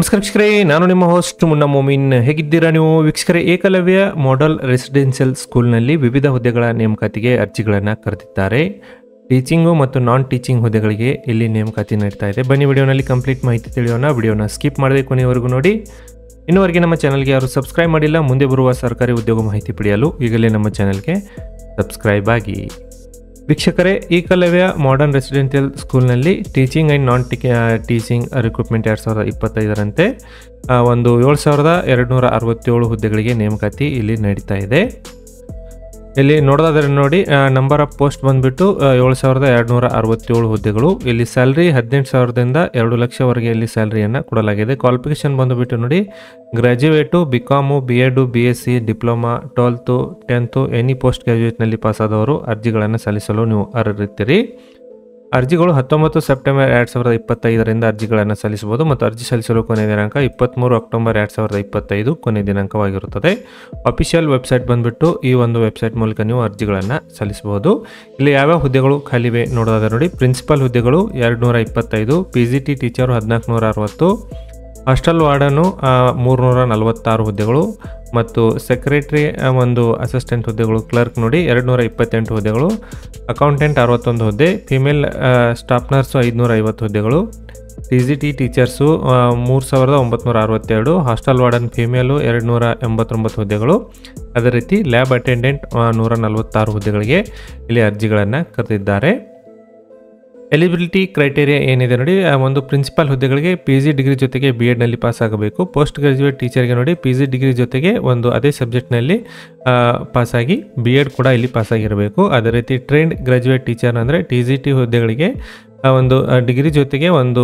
ನಮಸ್ಕಾರ ವೀಕ್ಷಕರೇ, ನಾನು ನಿಮ್ಮ ಹೋಸ್ಟ್ ಮುನ್ನಾ ಮೊಮಿನ್. ಹೇಗಿದ್ದೀರಾ ನೀವು ವೀಕ್ಷಕರೇ? ಏಕಲವ್ಯ ಮಾಡೆಲ್ ರೆಸಿಡೆನ್ಷಿಯಲ್ ಸ್ಕೂಲ್ನಲ್ಲಿ ವಿವಿಧ ಹುದ್ದೆಗಳ ನೇಮಕಾತಿಗೆ ಅರ್ಜಿಗಳನ್ನು ಕರೆದಿದ್ದಾರೆ. ಟೀಚಿಂಗು ಮತ್ತು ನಾನ್ ಟೀಚಿಂಗ್ ಹುದ್ದೆಗಳಿಗೆ ಇಲ್ಲಿ ನೇಮಕಾತಿ ನಡೀತಾ ಇದೆ. ಬನ್ನಿ ವಿಡಿಯೋನಲ್ಲಿ ಕಂಪ್ಲೀಟ್ ಮಾಹಿತಿ ತಿಳಿಯೋಣ. ವಿಡಿಯೋನ ಸ್ಕಿಪ್ ಮಾಡದೆ ಕೊನೆಯವರೆಗೂ ನೋಡಿ. ಇನ್ನುವರೆಗೆ ನಮ್ಮ ಚಾನಲ್ಗೆ ಯಾರು ಸಬ್ಸ್ಕ್ರೈಬ್ ಮಾಡಿಲ್ಲ, ಮುಂದೆ ಬರುವ ಸರ್ಕಾರಿ ಉದ್ಯೋಗ ಮಾಹಿತಿ ಪಡೆಯಲು ಈಗಲೇ ನಮ್ಮ ಚಾನಲ್ಗೆ ಸಬ್ಸ್ಕ್ರೈಬ್ ಆಗಿ. ವೀಕ್ಷಕರೇ, ಏಕಲವ್ಯ ಮಾಡರ್ನ್ ರೆಸಿಡೆನ್ಷಿಯಲ್ ಸ್ಕೂಲ್ನಲ್ಲಿ teaching and non teaching recruitment 2025ರಂತೆ ಒಂದು 7267 ಹುದ್ದೆಗಳಿಗೆ ನೇಮಕಾತಿ ಇಲ್ಲಿ ನಡೀತಾ ಇದೆ. ಇಲ್ಲಿ ನೋಡೋದಾದ್ರೆ ನೋಡಿ, ನಂಬರ್ ಆಫ್ ಪೋಸ್ಟ್ ಬಂದುಬಿಟ್ಟು 7267 ಹುದ್ದೆಗಳು. ಇಲ್ಲಿ ಸ್ಯಾಲ್ರಿ 18,000ದಿಂದ 2 ಲಕ್ಷವರೆಗೆ ಇಲ್ಲಿ ಸ್ಯಾಲ್ರಿಯನ್ನು ಕೊಡಲಾಗಿದೆ. ಕ್ವಾಲಿಫಿಕೇಷನ್ ಬಂದುಬಿಟ್ಟು ನೋಡಿ, graduate, BCom, BEd, BSc, diploma, 12th, 10th any post ಗ್ರ್ಯಾಜುಯೇಟ್ನಲ್ಲಿ ಪಾಸಾದವರು ಅರ್ಜಿಗಳನ್ನು ಸಲ್ಲಿಸಲು ನೀವು ಅರ್ಹರಿರ್ತೀರಿ. ಅರ್ಜಿಗಳು 19 ಸೆಪ್ಟೆಂಬರ್ 2025ರಿಂದ ಅರ್ಜಿಗಳನ್ನು ಸಲ್ಲಿಸಬಹುದು ಮತ್ತು ಅರ್ಜಿ ಸಲ್ಲಿಸಲು ಕೊನೆಯ ದಿನಾಂಕ 23 ಅಕ್ಟೋಬರ್ 2025 ಕೊನೆಯ ದಿನಾಂಕವಾಗಿರುತ್ತದೆ. ಅಫಿಷಿಯಲ್ ವೆಬ್ಸೈಟ್ ಬಂದುಬಿಟ್ಟು ಈ ಒಂದು ವೆಬ್ಸೈಟ್ ಮೂಲಕ ನೀವು ಅರ್ಜಿಗಳನ್ನು ಸಲ್ಲಿಸಬಹುದು. ಇಲ್ಲಿ ಯಾವ್ಯಾವ ಹುದ್ದೆಗಳು ಖಾಲಿವೆ ನೋಡೋದಾದ್ರೆ ನೋಡಿ, ಪ್ರಿನ್ಸಿಪಲ್ ಹುದ್ದೆಗಳು 225, PGT ಟೀಚರು 1460, ಹಾಸ್ಟೆಲ್ ವಾರ್ಡನು 346 ಹುದ್ದೆಗಳು ಮತ್ತು ಸೆಕ್ರೆಟರಿ ಒಂದು ಅಸಿಸ್ಟೆಂಟ್ ಹುದ್ದೆಗಳು, ಕ್ಲರ್ಕ್ ನೋಡಿ 228 ಹುದ್ದೆಗಳು, ಅಕೌಂಟೆಂಟ್ 61 ಹುದ್ದೆ, ಫಿಮೇಲ್ ಸ್ಟಾಫ್ ನರ್ಸು 550 ಹುದ್ದೆಗಳು, TGT teachers 3962, hostel warden female 289 ಹುದ್ದೆಗಳು. ಅದೇ ರೀತಿ ಲ್ಯಾಬ್ ಅಟೆಂಡೆಂಟ್ 146 ಹುದ್ದೆಗಳಿಗೆ ಇಲ್ಲಿ ಅರ್ಜಿಗಳನ್ನು ಕರೆದಿದ್ದಾರೆ. ಎಲಿಜಿಬಿಲಿಟಿ ಕ್ರೈಟೇರಿಯಾ ಏನಿದೆ ನೋಡಿ, ಒಂದು ಪ್ರಿನ್ಸಿಪಲ್ ಹುದ್ದೆಗಳಿಗೆ PG ಡಿಗ್ರಿ ಜೊತೆಗೆ BEdನಲ್ಲಿ ಪಾಸ್ ಆಗಬೇಕು. ಪೋಸ್ಟ್ ಗ್ರಾಜುಯೇಟ್ ಟೀಚರ್ಗೆ ನೋಡಿ PG ಡಿಗ್ರಿ ಜೊತೆಗೆ ಒಂದು ಅದೇ ಸಬ್ಜೆಕ್ಟ್ನಲ್ಲಿ ಪಾಸಾಗಿ BEd ಕೂಡ ಇಲ್ಲಿ ಪಾಸಾಗಿರಬೇಕು. ಅದೇ ರೀತಿ ಟ್ರೈನ್ಡ್ ಗ್ರಾಜುಯೇಟ್ ಟೀಚರ್ ಅಂದರೆ TGT ಹುದ್ದೆಗಳಿಗೆ ಒಂದು ಡಿಗ್ರಿ ಜೊತೆಗೆ ಒಂದು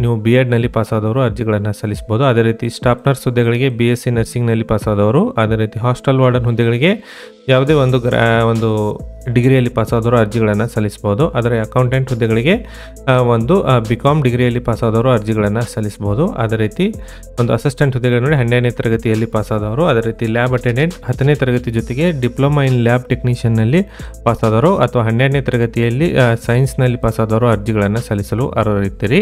ನೀವು BEdನಲ್ಲಿ ಪಾಸಾದವರು ಅರ್ಜಿಗಳನ್ನು ಸಲ್ಲಿಸ್ಬೋದು. ಅದೇ ರೀತಿ ಸ್ಟಾಫ್ ನರ್ಸ್ ಹುದ್ದೆಗಳಿಗೆ BSc ನರ್ಸಿಂಗ್ನಲ್ಲಿ ಪಾಸಾದವರು, ಅದೇ ರೀತಿ ಹಾಸ್ಟೆಲ್ ವಾರ್ಡನ್ ಹುದ್ದೆಗಳಿಗೆ ಯಾವುದೇ ಒಂದು ಡಿಗ್ರಿಯಲ್ಲಿ ಪಾಸಾದವರು ಅರ್ಜಿಗಳನ್ನು ಸಲ್ಲಿಸ್ಬೋದು. ಆದರೆ ಅಕೌಂಟೆಂಟ್ ಹುದ್ದೆಗಳಿಗೆ ಒಂದು ಬಿಕಾಮ್ ಡಿಗ್ರಿಯಲ್ಲಿ ಪಾಸಾದವರು ಅರ್ಜಿಗಳನ್ನು ಸಲ್ಲಿಸ್ಬೋದು. ಅದೇ ರೀತಿ ಒಂದು ಅಸಿಸ್ಟೆಂಟ್ ಹುದ್ದೆಗಳು ನೋಡಿ 12ನೇ ತರಗತಿಯಲ್ಲಿ ಪಾಸಾದವರು, ಅದೇ ರೀತಿ ಲ್ಯಾಬ್ ಅಟೆಂಡೆಂಟ್ 10ನೇ ತರಗತಿ ಜೊತೆಗೆ ಡಿಪ್ಲೊಮಾ ಇನ್ ಲ್ಯಾಬ್ ಟೆಕ್ನಿಷಿಯನ್ನಲ್ಲಿ ಪಾಸಾದವರು ಅಥವಾ 12ನೇ ತರಗತಿಯಲ್ಲಿ ಸೈನ್ಸ್ನಲ್ಲಿ ಪಾಸಾದವರು ಅರ್ಜಿಗಳನ್ನು ಸಲ್ಲಿಸಲು ಅರ್ಹರಿರ್ತೀರಿ.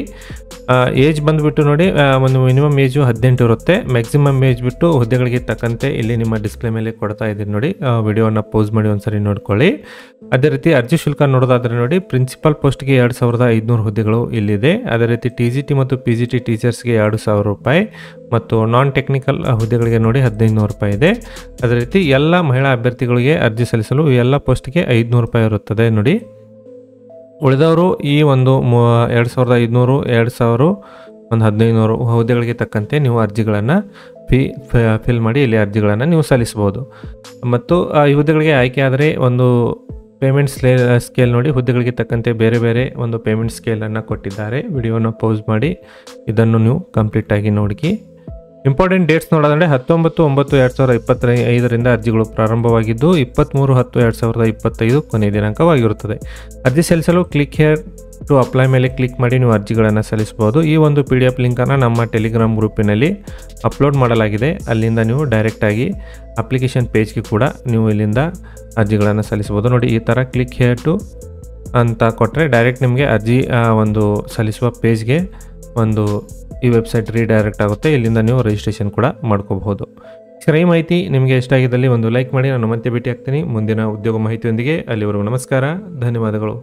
ಏಜ್ ಬಂದುಬಿಟ್ಟು ನೋಡಿ, ಒಂದು ಮಿನಿಮಮ್ ಏಜು 18 ಇರುತ್ತೆ. ಮ್ಯಾಕ್ಸಿಮಮ್ ಏಜ್ ಬಿಟ್ಟು ಹುದ್ದೆಗಳಿಗೆ ತಕ್ಕಂತೆ ಇಲ್ಲಿ ನಿಮ್ಮ ಡಿಸ್ಪ್ಲೇ ಮೇಲೆ ಕೊಡ್ತಾ ಇದ್ದೀನಿ ನೋಡಿ. ವಿಡಿಯೋನ ಪೌಸ್ ಮಾಡಿ ಒಂದ್ಸರಿ ನೋಡ್ಕೊಳ್ಳಿ. ಅದೇ ರೀತಿ ಅರ್ಜಿ ಶುಲ್ಕ ನೋಡೋದಾದ್ರೆ ನೋಡಿ, ಪ್ರಿನ್ಸಿಪಲ್ ಪೋಸ್ಟ್ಗೆ 2500 ಹುದ್ದೆಗಳು ಇಲ್ಲಿದೆ. ಅದೇ ರೀತಿ TGT ಮತ್ತು PGT ಟೀಚರ್ಸ್ಗೆ 2000 ರೂಪಾಯಿ ಮತ್ತು ನಾನ್ ಟೆಕ್ನಿಕಲ್ ಹುದ್ದೆಗಳಿಗೆ ನೋಡಿ 1500 ರೂಪಾಯಿ ಇದೆ. ಅದೇ ರೀತಿ ಎಲ್ಲ ಮಹಿಳಾ ಅಭ್ಯರ್ಥಿಗಳಿಗೆ ಅರ್ಜಿ ಸಲ್ಲಿಸಲು ಎಲ್ಲ ಪೋಸ್ಟ್ಗೆ 500 ರೂಪಾಯಿ ಇರುತ್ತದೆ ನೋಡಿ. ಉಳಿದವರು ಈ ಒಂದು 2500, 2000, ಒಂದು 1500 ಹುದ್ದೆಗಳಿಗೆ ತಕ್ಕಂತೆ ನೀವು ಅರ್ಜಿಗಳನ್ನು ಫಿಲ್ ಮಾಡಿ ಇಲ್ಲಿ ಅರ್ಜಿಗಳನ್ನು ನೀವು ಸಲ್ಲಿಸ್ಬೋದು. ಮತ್ತು ಈ ಹುದ್ದೆಗಳಿಗೆ ಆಯ್ಕೆ ಆದರೆ ಒಂದು ಪೇಮೆಂಟ್ ಸ್ಕೇಲ್ ನೋಡಿ, ಹುದ್ದೆಗಳಿಗೆ ತಕ್ಕಂತೆ ಬೇರೆ ಬೇರೆ ಒಂದು ಪೇಮೆಂಟ್ ಸ್ಕೇಲನ್ನು ಕೊಟ್ಟಿದ್ದಾರೆ. ವಿಡಿಯೋನ ಪೌಸ್ ಮಾಡಿ ಇದನ್ನು ನೀವು ಕಂಪ್ಲೀಟಾಗಿ ನೋಡಿ. ಇಂಪಾರ್ಟೆಂಟ್ ಡೇಟ್ಸ್ ನೋಡೋದಂದರೆ 19/9/2025ರಿಂದ ಅರ್ಜಿಗಳು ಪ್ರಾರಂಭವಾಗಿದ್ದು 23/10/2025 ಕೊನೆಯ ದಿನಾಂಕವಾಗಿರುತ್ತದೆ. ಅರ್ಜಿ ಸಲ್ಲಿಸಲು ಕ್ಲಿಕ್ ಹೇರ್ ಟು ಅಪ್ಲೈ ಮೇಲೆ ಕ್ಲಿಕ್ ಮಾಡಿ ನೀವು ಅರ್ಜಿಗಳನ್ನು ಸಲ್ಲಿಸಬಹುದು. ಈ ಒಂದು PDF ಲಿಂಕನ್ನು ನಮ್ಮ ಟೆಲಿಗ್ರಾಮ್ ಗ್ರೂಪಿನಲ್ಲಿ ಅಪ್ಲೋಡ್ ಮಾಡಲಾಗಿದೆ. ಅಲ್ಲಿಂದ ನೀವು ಡೈರೆಕ್ಟಾಗಿ ಅಪ್ಲಿಕೇಶನ್ ಪೇಜ್ಗೆ ಕೂಡ ನೀವು ಇಲ್ಲಿಂದ ಅರ್ಜಿಗಳನ್ನು ಸಲ್ಲಿಸಬಹುದು ನೋಡಿ. ಈ ಥರ ಕ್ಲಿಕ್ ಹೇರ್ ಟು ಅಂತ ಕೊಟ್ಟರೆ ಡೈರೆಕ್ಟ್ ನಿಮಗೆ ಅರ್ಜಿ ಒಂದು ಸಲ್ಲಿಸುವ ಪೇಜ್ಗೆ ಒಂದು ಈ ವೆಬ್ಸೈಟ್ ರೀಡೈರೆಕ್ಟ್ ಆಗುತ್ತೆ. ಇಲ್ಲಿಂದ ನೀವು ರಿಜಿಸ್ಟ್ರೇಷನ್ ಕೂಡ ಮಾಡ್ಕೋಬಹುದು. ಸರಿ, ಈ ಮಾಹಿತಿ ನಿಮಗೆ ಇಷ್ಟ ಆಗಿದ್ದಲ್ಲಿ ಒಂದು ಲೈಕ್ ಮಾಡಿ. ನಾನು ಮತ್ತೆ ಭೇಟಿ ಆಗ್ತೀನಿ ಮುಂದಿನ ಉದ್ಯೋಗ ಮಾಹಿತಿಯೊಂದಿಗೆ. ಅಲ್ಲಿವರೆಗೂ ನಮಸ್ಕಾರ, ಧನ್ಯವಾದಗಳು.